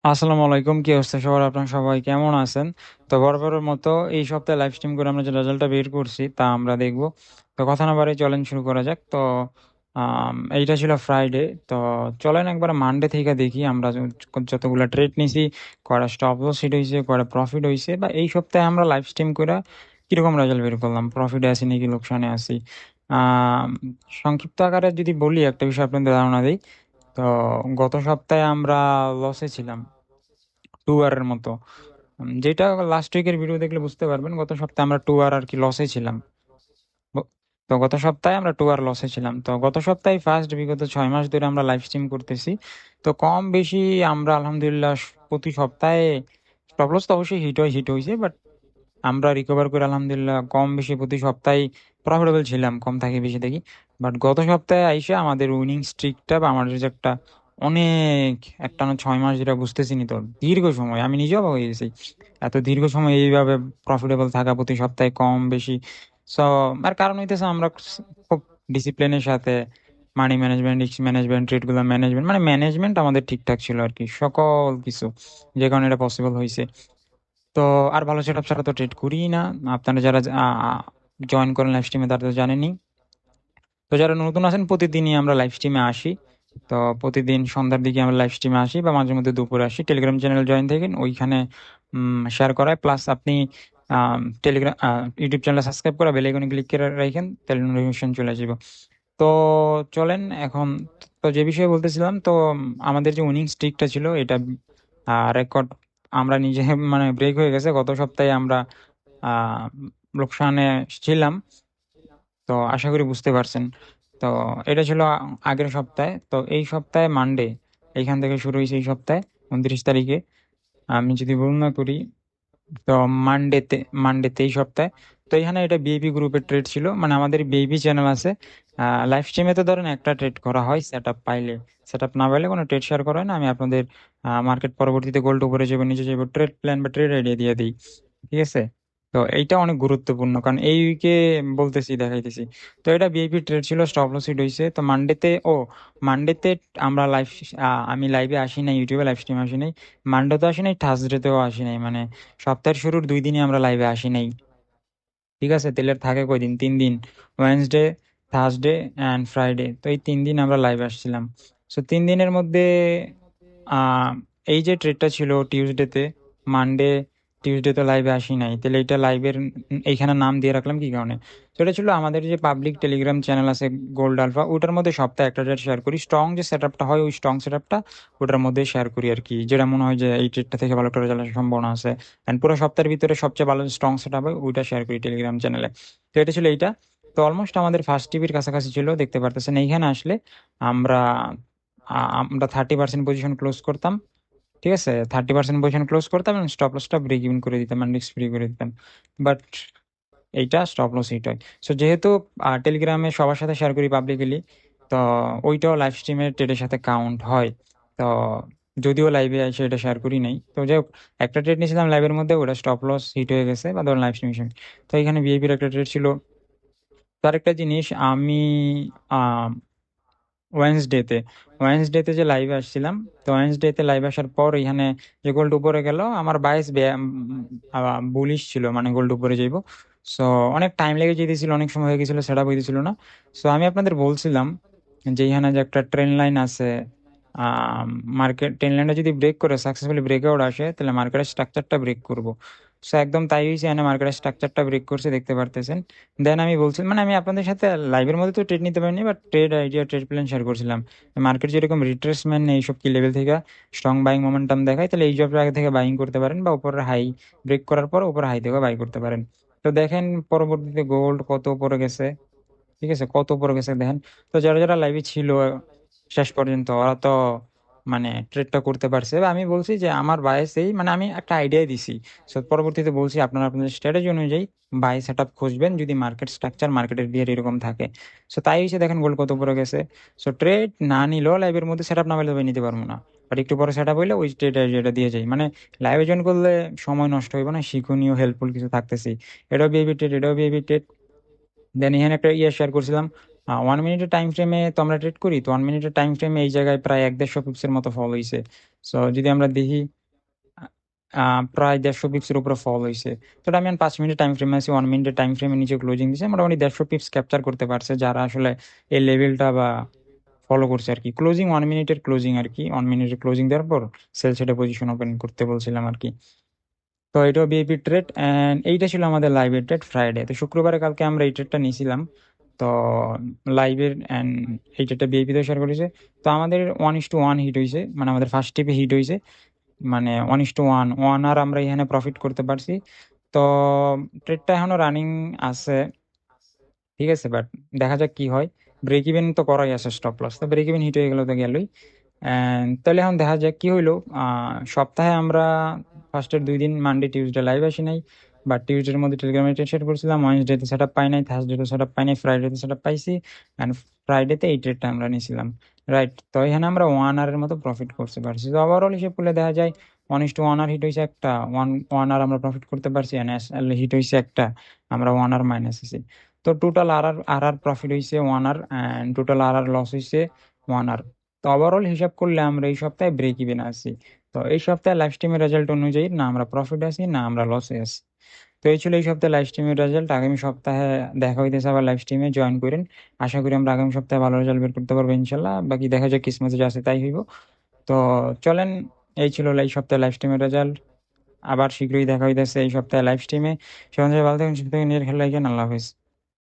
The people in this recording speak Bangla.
আসসালামু আলাইকুম, কি অবস্থা সবার? আপনার সবাই কেমন আছেন? তো বরাবরের মতো এই সপ্তাহে লাইভ স্ট্রিম করে আমরা যে রেজাল্টটা বের করছি তা আমরা দেখব। তো কথা না বাড়িয়ে চলেন শুরু করা যাক। তো এইটা ছিল ফ্রাইডে। তো চলেন একবার মানডে থেকে দেখি আমরা যতগুলা ট্রেড নিছি, কয়টা স্টপ লস হিট হয়েছে, কয়টা প্রফিট হয়েছে, বা এই সপ্তাহে আমরা লাইভ স্ট্রিম করে কিরকম রেজাল্ট বের করলাম, প্রফিটে আছি নাকি লোকসানে আছি। আহ সংক্ষিপ্ত আকারে যদি বলি, একটা বিষয় আপনাদের ধারণা দিই। তো গত সপ্তাহে আমরা লসে ছিলাম 2 ওয়ারের মতো। যেটা লাস্ট উইকের ভিডিও দেখলে বুঝতে পারবেন, গত সপ্তাহে আমরা 2 ওয়ার আর কি লসে ছিলাম। তো গত সপ্তাহে আমরা 2 ওয়ার লসে ছিলাম। তো গত সপ্তাহে ফার্স্ট বিগত 6 মাস ধরে আমরা লাইভ স্ট্রিম করতেছি। তো কম বেশি আমরা আলহামদুলিল্লাহ প্রতি সপ্তাহে স্টপ লস তো অবশ্যই হিট হয়েছে, বাট আমরা রিকভার করে আলহামদুলিল্লাহ কম বেশি প্রতি সপ্তাহে প্রফিটেবল ছিলাম, কম থাকি বেশি থাকি। বাট গত সপ্তাহে আইসা আমাদের উইনিং স্ট্রিকটা বা আমাদের যে একটা অনেক একটানা 6 মাস, যেটা বুঝতেছি নি, তো দীর্ঘ সময় আমি নিজেও অবাক হয়ে গেছি এত দীর্ঘ সময় এইভাবে প্রফিটেবল থাকা প্রতি সপ্তাহে কম বেশি। সো আর কারণ হইতেছে আমরা খুব ডিসিপ্লিনের সাথে money management, risk management, trade গুলো ম্যানেজমেন্ট, মানে ম্যানেজমেন্ট আমাদের ঠিকঠাক ছিল আর কি, সকল কিছু, যে কারণে এটা পসিবল হয়েছে। তো আর ভালো সেটআপ ছাড়া তো ট্রেড করি না। আপনারা যারা জয়েন করেন লাইভ স্ট্রিমে তারা তো জানেনই। তো যারা নতুন আছেন, প্রতিদিনই আমরা লাইভ স্ট্রিমে আসি। তো প্রতিদিন সন্ধ্যার দিকে আমরা লাইভ স্ট্রিমে আসি, বা মাঝে মধ্যে দুপুরে আসি। টেলিগ্রাম চ্যানেল জয়েন থাকেন, ওইখানে শেয়ার করায়, প্লাস আপনি টেলিগ্রাম ইউটিউব চ্যানেল সাবস্ক্রাইব করে বেল আইকনে ক্লিক করে রাখেন, তাহলে নোটিফিকেশন চলে আসবে। তো চলেন এখন, তো যে বিষয়ে বলতেছিলাম, তো আমাদের যে উইনিং স্ট্রিকটা ছিল এটা রেকর্ড আমরা নিজে মানে ব্রেক হয়ে গেছে। গত সপ্তাহে আমরা আহ লোকসানে ছিলাম, তো আশা করি বুঝতে পারছেন। তো এটা ছিল আগের সপ্তাহে। তো এই সপ্তাহে মানডে, এইখান থেকে শুরু হয়েছে এই সপ্তাহে 29 তারিখে। আমি যদি বর্ণনা করি, তো মানডেতে মানডেতে এই সপ্তাহে, তো এখানে এটা বিএপি গ্রুপের ট্রেড ছিল, মানে আমাদের বিএপি চ্যানেল আছে। লাইভ স্ট্রিমে তো ধরেন একটা ট্রেড করা হয় সেট আপ পাইলে, সেট আপ না পাইলে কোনো ট্রেড শেয়ার করা হয় না। আমি আপনাদের মার্কেট পরবর্তীতে গোল্ড উপরে যাবো নিচে যাবো ট্রেড প্ল্যান বা ট্রেড আইডিয়া দিয়ে দিই, ঠিক আছে? তো এইটা অনেক গুরুত্বপূর্ণ, কারণ এই উইকে বলতেছি, দেখাইতেছি। তো এটা বিআইপি ট্রেড ছিল, স্টপ লস হিট হয়েছে। তো মানডেতে আমরা লাইভ, আমি লাইভে আসি নাই, ইউটিউবে লাইভ স্ট্রিম আসি নাই। মানডেতেও আসি নাই, থার্সডেতেও আসি নাই, মানে সপ্তাহের শুরুর 2 দিনই আমরা লাইভে আসি নাই। ঠিক আছে, তেলের থাকে কয়দিন? 3 দিন, ওয়েনসডে, থার্সডে অ্যান্ড ফ্রাইডে। তো এই 3 দিন আমরা লাইভে আসছিলাম। সো 3 দিনের মধ্যে আহ এই যে ট্রেডটা ছিল টিউসডেতে, মানডে, টিউসডে তো লাইভে আসি নাই, তাহলে এটা লাইভের এইখানে নাম দিয়ে রাখলাম কি কারণে? তো এটা ছিল আমাদের যে পাবলিক টেলিগ্রাম চ্যানেল আছে গোল্ড আলফা, ওটার মধ্যে সপ্তাহে একটা ট্রেড শেয়ার করি। স্ট্রং যে সেট আপটা হয়, ওই স্ট্রং সেট আপটা ওটার মধ্যে শেয়ার করি আর কি, যেটা মনে হয় যে এই ট্রেডটা থেকে ভালো একটা রেজাল্ট আসার সম্ভাবনা আছে। অ্যান্ড পুরো সপ্তাহের ভিতরে সবচেয়ে ভালো স্ট্রং সেট আপ হয়, ওইটা শেয়ার করি টেলিগ্রাম চ্যানেলে। তো এটা ছিল এইটা। তো অলমোস্ট আমাদের ফার্স্ট টিভির কাছাকাছি ছিল, দেখতে পারতেছেন এইখানে আসলে আমরা আমরা 30% পজিশন ক্লোজ করতাম। ঠিক আছে, 30% পজিশন ক্লোজ করতাম এবং স্টপ লসটা ব্রেক ইভেন করে দিতাম, মানে রিস্ক ফ্রি করে দিতাম। বাট এইটা স্টপ লস হিট হয়। সো যেহেতু টেলিগ্রামে সবার সাথে শেয়ার করি পাবলিকলি, তো ওইটাও লাইভ স্ট্রিমের ট্রেডের সাথে কাউন্ট হয়। তো যদিও লাইভে এসে এটা শেয়ার করি নাই, তো যাই হোক, একটা ট্রেড নিয়েছিলাম লাইভের মধ্যে, ওটা স্টপ লস হিট হয়ে গেছে, বা ধরুন লাইভ স্ট্রিম। তো এখানে ভিআইপির একটা ট্রেড ছিল। তো আরেকটা জিনিস, আমি ওয়েন্সডেতে ওয়েন্সডেতে যে লাইভে আসছিলাম, তো ওয়েন্সডেতে লাইভ আসার পর এখানে যে গোল্ড উপরে গেল, আমার বাইস বুলিশ ছিল, মানে গোল্ড উপরে যাইব। সো অনেক টাইম লেগে যেতেছিল, অনেক সময় হয়ে গেছিল, সেটা হইতেছিল না। সো আমি আপনাদের বলছিলাম যে এখানে যে একটা ট্রেন লাইন আছে, মার্কেট ট্রেন লাইনটা যদি ব্রেক করে সাকসেসফুলি ব্রেকআউট আসে, তাহলে মার্কেটের স্ট্রাকচারটা ব্রেক করবো। সো একদম তাই হয়েছে, এখানে মার্কেটের স্ট্রাকচারটা ব্রেক করছে, দেখতে পারতেছেন। দেন আমি বলছি, মানে আমি আপনাদের সাথে লাইভের মধ্যে তো ট্রেড নিতে পারিনি, but trade idea, trade plan share করছিলাম। মার্কেট যেরকম রিট্রেসমেন্ট এইসব কি লেভেল থেকে স্ট্রং বাইং মোমেন্টাম দেখায়, তাহলে এই জবটা আগে থেকে বাইং করতে পারেন, বা উপরের হাই ব্রেক করার পর উপরে হাই থেকে বাই করতে পারেন। তো দেখেন পরবর্তীতে গোল্ড কত উপরে গেছে, ঠিক আছে, কত উপরে গেছে দেখেন। তো যারা যারা লাইভে ছিল শেষ পর্যন্ত, ওরা তো মানে ট্রেডটা করতে পারছে। বা আমি বলছি যে আমার বায়াসেই, মানে আমি একটা আইডিয়া দিছি। সো পরবর্তীতে বলছি আপনারা আপনাদের স্ট্র্যাটেজি অনুযায়ী বাই সেট আপ খুঁজবেন, যদি মার্কেট স্ট্রাকচার, মার্কেটের বিহের এরকম থাকে। সো তাই হচ্ছে, দেখেন গোল্ড কত উপরে গেছে। সো ট্রেড না নিলেও লাইভের মধ্যে সেট আপ না পেলে তবে নিতে পারবো না, বাট একটু পরে সেট আপ হইলে ওই ট্রেড আইডিয়াটা দিয়ে যাই, মানে লাইভে জয়েন করলে সময় নষ্ট হইব না, শিক্ষণীয় হেল্পফুল কিছু থাকতেছি। এটাও বিহেভি ট্রেড, এটাও বিহেভি ট্রেড। দেন এখানে একটা শেয়ার করছিলাম 1 মিনিটের টাইম ফ্রেমে, তো আমরা ট্রেড করি, তো 1 মিনিটের টাইম ফ্রেমে এই জায়গায় প্রায় 150 পিপসের মতো ফল হয়েছে। সো যদি আমরা দেখি প্রায় 150 পিপসের উপরে ফল হয়েছে। তো এটা আমি 5 মিনিটের টাইম ফ্রেমে আছি, 1 মিনিটের টাইম ফ্রেমে নিচে ক্লোজিং দিছে, মোটামুটি 150 পিপস ক্যাপচার করতে পারছে যারা আসলে এই লেভেলটা বা ফলো করছে আর কি। ক্লোজিং 1 মিনিটের ক্লোজিং আর কি, 1 মিনিটের ক্লোজিং দেওয়ার পর সেল সেটে পজিশন ওপেন করতে বলছিলাম আর কি। তো এটাও বিএপি ট্রেড, অ্যান্ড এইটা ছিল আমাদের লাইভের ট্রেড ফ্রাইডে। তো শুক্রবারে কালকে আমরা এই ট্রেডটা নিয়েছিলাম। তো লাইভের অ্যান্ড এই ট্রেডটা বিএপিতে শেয়ার করেছে। তো আমাদের 1:1 হিট হয়েছে, মানে আমাদের ফার্স্ট টিপে হিট হয়েছে, মানে 1:1 ওয়ান আর আমরা এখানে প্রফিট করতে পারছি। তো ট্রেডটা এখনো রানিং আছে, ঠিক আছে, বাট দেখা যাক কি হয়। ব্রেক ইভেন তো করাই আছে, স্টপ লস তো ব্রেক ইভেন হিট হয়ে গেল তো গেলই। তাহলে এখন দেখা যাক কি হইলো। সপ্তাহে আমরা ফার্স্টের 2 দিন মানডে টিউসডে লাইভ আসি নাই, বাট টিউসডের মধ্যে টেলিগ্রামে সেট করছিলাম, ওয়েনসডেতে সেট আপ পাই নাই, থার্সডেতে সেট আপ পাই নাই, ফ্রাইডেতে সেট আপ পাইছি, অ্যান্ড ফ্রাইডেতে এই ট্রেডটা আমরা নিয়েছিলাম। রাইট, তো এখানে আমরা 1 আওয়ারের মতো প্রফিট করতে পারছি। তো ওভারঅল হিসেব করলে দেখা যায় 1:1 আর হিট হয়েছে একটা, ওয়ান ওয়ান আর আমরা প্রফিট করতে পারছি, এন্ড হিট হয়েছে একটা, আমরা 1 আর মাইনাস আছি। তো টোটাল আর আর প্রফিট হয়েছে 1 আর, অ্যান্ড টোটাল আর লস হয়েছে 1 আর। তো ওভারঅল হিসাব করলে আমরা এই সপ্তাহে ব্রেক ইভেন আছি। তো এই সপ্তাহে লাইভ স্ট্রিমের রেজাল্ট অনুযায়ী না আমরা প্রফিট আছি না আমরা লসে আছি। তো এই ছিল এই সপ্তাহে লাইভ স্ট্রিমের রেজাল্ট। আগামী সপ্তাহে দেখা হইতেছে আবার লাইভ স্ট্রিমে জয়েন করেন। আশা করি আমরা আগামী সপ্তাহে ভালো রেজাল্ট বের করতে পারবো ইনশাল্লাহ। বাকি দেখা যাক কিসমতে যা আছে তাই হইব। তো চলেন, এই ছিল এই সপ্তাহে লাইভ স্ট্রিমের রেজাল্ট। আবার শীঘ্রই দেখা হইতেছে এই সপ্তাহে লাইভ স্ট্রিমে। সে অনুযায়ী ভালো থাকুন, সুস্থ থাকুন, নিজের খেয়াল রাখেন। আল্লাহ হাফিজ।